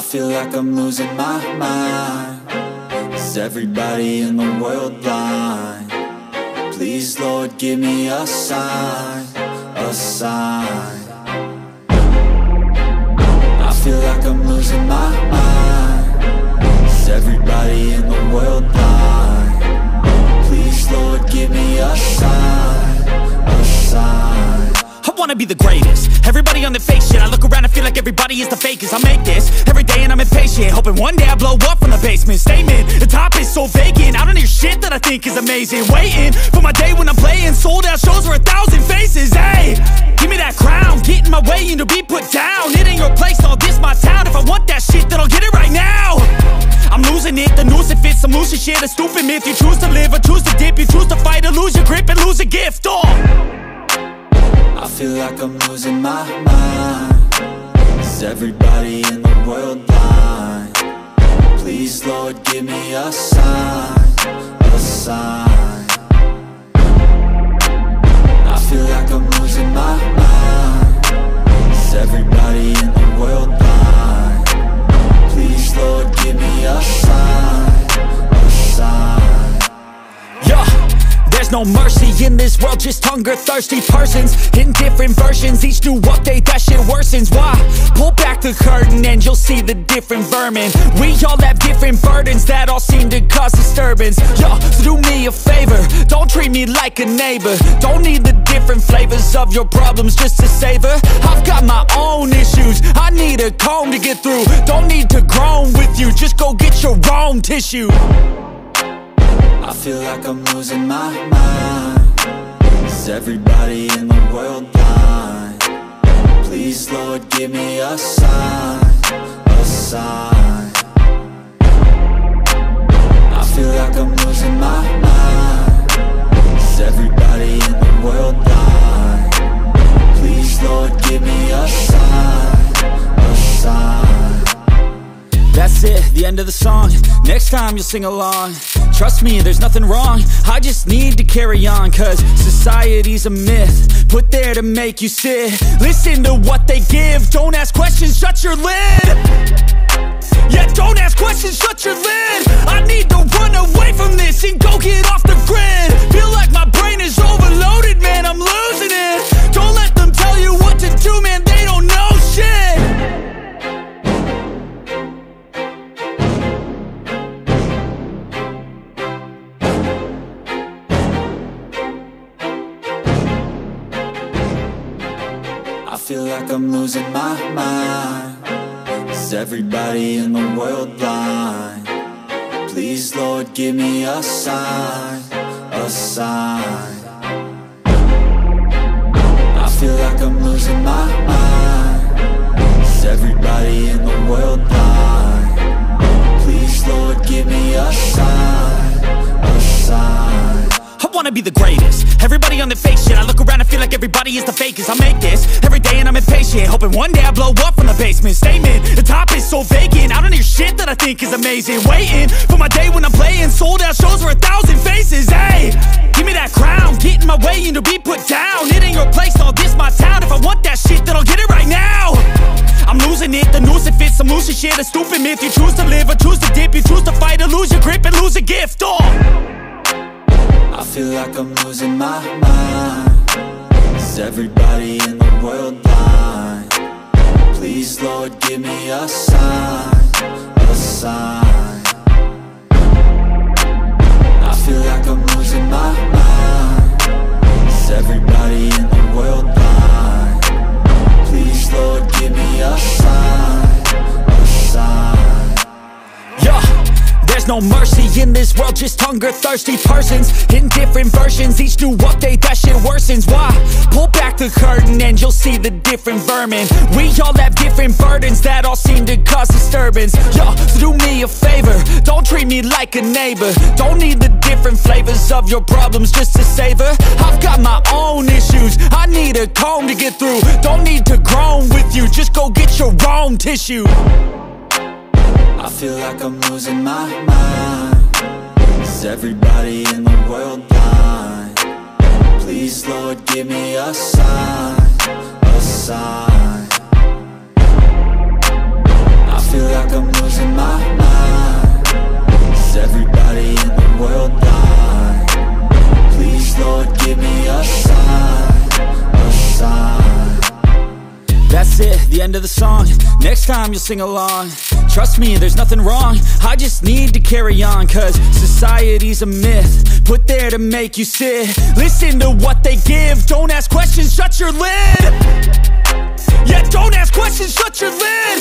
feel like I'm losing my mind. Is everybody in the world blind? Please, Lord, give me a sign, a sign. I feel like I'm losing my mind. Is everybody in the world blind? Please, Lord, give me a sign, a sign. I wanna be the greatest. Everybody on the fake shit. I look around and feel like everybody is the fakest. I make this every day and I'm impatient, hoping one day I blow up from the basement. Statement, the top is so vacant. I don't hear shit that I think is amazing. Waiting for my day when I'm playing sold out shows for 1,000 faces. Hey, give me that crown, get in my way and to be put down. It ain't your place, all this my town. If I want that shit, then I'll get it right now. I'm losing it, the noose it fits. I'm losing shit, a stupid myth. You choose to live or choose to dip. You choose to fight or lose your grip and lose a gift. I feel like I'm losing my mind. Is everybody in the world blind? Please, Lord, give me a sign, a sign. I feel like I'm losing my mind. Is everybody in the world blind? Please, Lord, give me a sign, a sign. Yeah. There's no mercy in this world, just hunger-thirsty persons in different versions. Each new update, that shit worsens. Why? Pull back the curtain and you'll see the different vermin. We all have different burdens that all seem to cause disturbance. Yo, so do me a favor, don't treat me like a neighbor. Don't need the different flavors of your problems just to savor. I've got my own issues, I need a comb to get through. Don't need to groan with you, just go get your own tissue. I feel like I'm losing my mind. Is everybody in the world blind? Please, Lord, give me a sign, a sign. I feel like I'm losing my mind. Is everybody in the world blind? Please, Lord, give me a sign, a sign. That's it, the end of the song. Next time you'll sing along. Trust me, there's nothing wrong. I just need to carry on, cause society's a myth put there to make you sit. Listen to what they give. Don't ask questions, shut your lid. Yeah, don't ask questions, shut your lid. I need to run away from this and go get off the grid. Feel like my brain is overloaded, man, I'm losing it. Don't let them tell you what to do, man, they don't know shit. I feel like I'm losing my mind. Is everybody in the world blind? Please, Lord, give me a sign, a sign. I feel like I'm losing my mind. Is everybody in the world blind? Please, Lord, give me a sign, a sign. I wanna be the greatest. Everybody on the fake shit. I look around and feel like everybody is the fakest. I make this every day and I'm impatient, hoping one day I blow up from the basement. Statement, the top is so vacant. I don't hear shit that I think is amazing. Waiting for my day when I'm playing sold out shows for 1,000 faces. Hey, give me that crown, get in my way and to be put down. It ain't your place, all this my town. If I want that shit, then I'll get it right now. I'm losing it, the noose it fits. I'm losing shit, a stupid myth. You choose to live or choose to dip. You choose to fight or lose your grip and lose a gift. I feel like I'm losing my mind. Is everybody in the world blind? Please, Lord, give me a sign, a sign. I feel like I'm losing my mind. Is everybody in the world blind? Please, Lord, give me a sign, a sign. Yeah. There's no mercy in this world, just hunger-thirsty persons in different versions. Each new update, that shit worsens. Why? Pull back the curtain and you'll see the different vermin. We all have different burdens that all seem to cause disturbance. Yo, so do me a favor, don't treat me like a neighbor. Don't need the different flavors of your problems just to savor. I've got my own issues, I need a comb to get through. Don't need to groan with you, just go get your own tissue. I feel like I'm losing my mind. Is everybody in the world blind? Please, Lord, give me a sign, a sign. I feel like I'm losing my mind. Is everybody in the world blind? Please, Lord, give me a sign, a sign. That's it, the end of the song. Next time you'll sing along. Trust me, there's nothing wrong. I just need to carry on, cause society's a myth, put there to make you sit. Listen to what they give. Don't ask questions, shut your lid. Yeah, don't ask questions, shut your lid.